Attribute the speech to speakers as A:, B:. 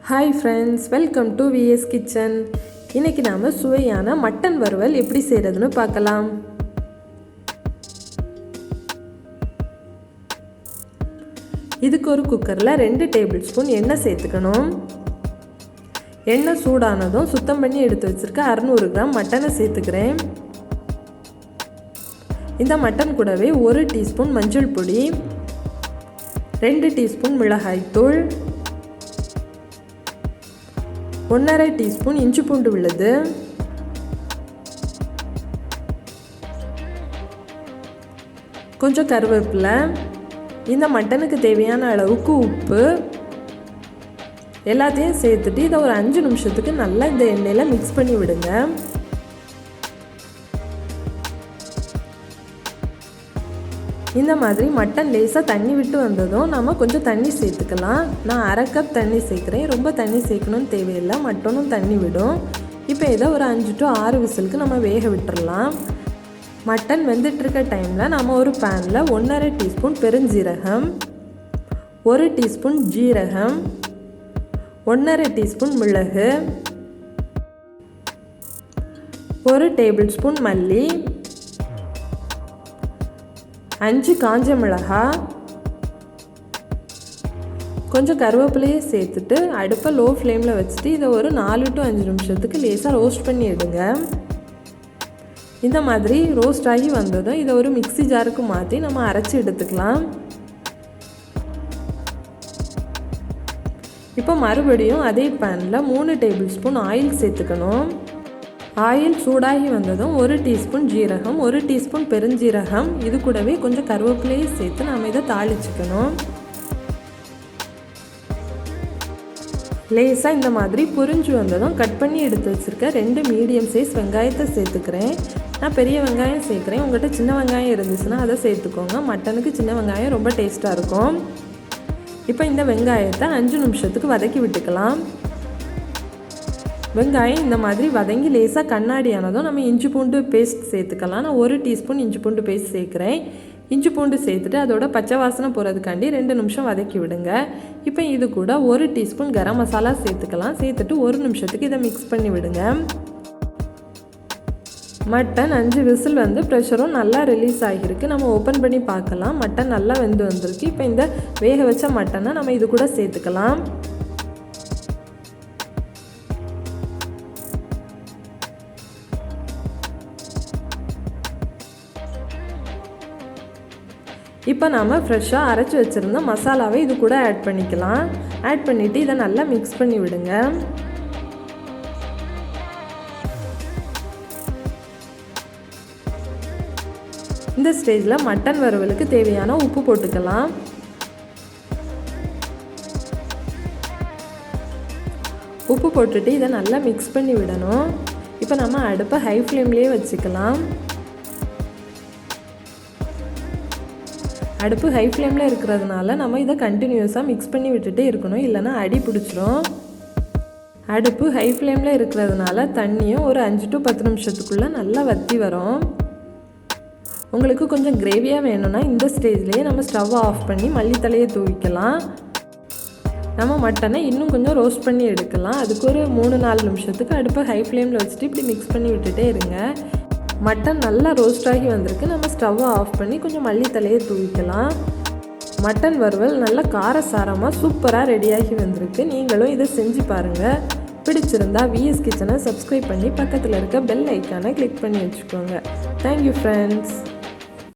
A: Hi friends, welcome to VS Kitchen. இன்னைக்கு நாம சுவையான மட்டன் வறுவல் எப்படி செய்யறதுன்னு பார்க்கலாம். இதுக்கு ஒரு குக்கர்ல 2 டேபிள் ஸ்பூன் எண்ணெய் சேர்த்துக்கணும். எண்ணெய் சூடானதும் சுத்தம் பண்ணி எடுத்து வச்சிருக்க 600 கிராம் மட்டனை சேர்த்துக்கிறேன். இந்த மட்டன் கூடவே 1 டீஸ்பூன் மஞ்சள் பொடி, 2 டீஸ்பூன் மிளகாய் தூள், 1/2 டீஸ்பூன் இஞ்சி பூண்டு விழுது, கொஞ்சம் கருவேப்பிலை, இந்த மட்டனுக்கு தேவையான அளவுக்கு உப்பு எல்லாத்தையும் சேர்த்துட்டு இதை ஒரு 5 நிமிஷத்துக்கு நல்லா இந்த எண்ணெயில் மிக்ஸ் பண்ணி விடுங்க. இந்த மாதிரி மட்டன் லேசாக தண்ணி விட்டு வந்ததும் நம்ம கொஞ்சம் தண்ணி சேர்த்துக்கலாம். நான் 1/2 கப் தண்ணி சேர்க்குறேன். ரொம்ப தண்ணி சேர்க்கணும்னு தேவையில்லை, மட்டனும் தண்ணி விடும். இப்போ இதை ஒரு 5 to 6 விசிலுக்கு நம்ம வேக விட்டுறலாம். மட்டன் வெந்துட்டுருக்க டைமில் நம்ம ஒரு பேனில் 1/2 டீஸ்பூன் பெருஞ்சீரகம், 1 டீஸ்பூன் ஜீரகம், 1/2 டீஸ்பூன் மிளகு, 1 டேபிள் ஸ்பூன் மல்லி, 5 காஞ்ச மிளகாய், கொஞ்சம் கருவேப்பிலையே சேர்த்துட்டு அடுப்பை லோ ஃப்ளேமில் வச்சுட்டு இதை ஒரு 4 to 5 நிமிஷத்துக்கு லேசாக ரோஸ்ட் பண்ணி எடுங்க. இந்த மாதிரி ரோஸ்ட் ஆகி வந்ததும் இதை ஒரு மிக்ஸி ஜாருக்கு மாற்றி நம்ம அரைச்சி எடுத்துக்கலாம். இப்போ மறுபடியும் அதே பேனில் 3 டேபிள் ஸ்பூன் ஆயில் சேர்த்துக்கணும். ஆயில் சூடாகி வந்ததும் 1 டீஸ்பூன் ஜீரகம், 1 டீஸ்பூன் பெருஞ்சீரகம், இது கூடவே கொஞ்சம் கருவேப்பிலையை சேர்த்து நாம் இதை தாளிச்சுக்கணும். லேசாக இந்த மாதிரி புரிஞ்சு வந்ததும் கட் பண்ணி எடுத்து வச்சுருக்க 2 மீடியம் சைஸ் வெங்காயத்தை சேர்த்துக்கிறேன். நான் பெரிய வெங்காயம் சேர்க்குறேன். உங்கள்கிட்ட சின்ன வெங்காயம் இருந்துச்சுன்னா அதை சேர்த்துக்கோங்க. மட்டனுக்கு சின்ன வெங்காயம் ரொம்ப டேஸ்ட்டாக இருக்கும். இப்போ இந்த வெங்காயத்தை 5 நிமிஷத்துக்கு வதக்கி விட்டுக்கலாம். வெங்காயம் இந்த மாதிரி வதங்கி லேசாக கண்ணாடி ஆனதும் நம்ம இஞ்சி பூண்டு பேஸ்ட் சேர்த்துக்கலாம். நான் 1 டீஸ்பூன் இஞ்சி பூண்டு பேஸ்ட் சேர்க்குறேன். இஞ்சி பூண்டு சேர்த்துட்டு அதோட பச்சை வாசனை போகிறதுக்காண்டி 2 நிமிஷம் வதக்கி விடுங்க. இப்போ இது கூட 1 டீஸ்பூன் கரம் மசாலா சேர்த்துக்கலாம். சேர்த்துட்டு 1 நிமிஷத்துக்கு இதை மிக்ஸ் பண்ணி விடுங்க. மட்டன் 5 விசில் வந்து ப்ரெஷரும் நல்லா ரிலீஸ் ஆகியிருக்கு. நம்ம ஓப்பன் பண்ணி பார்க்கலாம். மட்டன் நல்லா வெந்து வந்திருக்கு. இப்போ இந்த வேக வச்ச மட்டனை நம்ம இது கூட சேர்த்துக்கலாம். இப்போ நாம் ஃப்ரெஷ்ஷாக அரைச்சி வச்சுருந்த மசாலாவை இது கூட ஆட் பண்ணிக்கலாம். ஆட் பண்ணிவிட்டு இதை நல்லா மிக்ஸ் பண்ணி விடுங்க. இந்த ஸ்டேஜில் மட்டன் வறுவலுக்கு தேவையான உப்பு போட்டுக்கலாம். உப்பு போட்டுட்டு இதை நல்லா மிக்ஸ் பண்ணி விடணும். இப்போ நம்ம அடுப்பை ஹை ஃப்ளேம்லேயே வச்சுக்கலாம். அடுப்பு ஹை ஃப்ளேமில் இருக்கிறதுனால நம்ம இதை கண்டினியூஸாக மிக்ஸ் பண்ணி விட்டுட்டே இருக்கணும், இல்லைனா அடி பிடிச்சிரும். அடுப்பு ஹை ஃப்ளேமில் இருக்கிறதுனால தண்ணியும் ஒரு 5 to 10 நிமிஷத்துக்குள்ளே நல்லா வற்றி வரும். உங்களுக்கு கொஞ்சம் கிரேவியாக வேணும்னா இந்த ஸ்டேஜ்லேயே நம்ம ஸ்டவ் ஆஃப் பண்ணி மல்லித்தலையை தூவிக்கலாம். நம்ம மட்டனை இன்னும் கொஞ்சம் ரோஸ்ட் பண்ணி எடுக்கலாம். அதுக்கு ஒரு 3-4 நிமிஷத்துக்கு அடுப்பை ஹை ஃப்ளேமில் வச்சுட்டு இப்படி மிக்ஸ் பண்ணி விட்டுட்டே இருங்க. மட்டன் நல்லா ரோஸ்ட் ஆகி வந்திருக்கு. நம்ம ஸ்டவ்வை ஆஃப் பண்ணி கொஞ்சம் மல்லித்தலையை தூவிக்கலாம். மட்டன் வறுவல் நல்லா காரசாரமாக சூப்பராக ரெடியாகி வந்திருக்கு. நீங்களும் இதை செஞ்சு பாருங்கள். பிடிச்சிருந்தா விஎஸ் கிச்சனை சப்ஸ்கிரைப் பண்ணி பக்கத்தில் இருக்க பெல் ஐக்கானை கிளிக் பண்ணி வச்சுக்கோங்க. Thank you friends.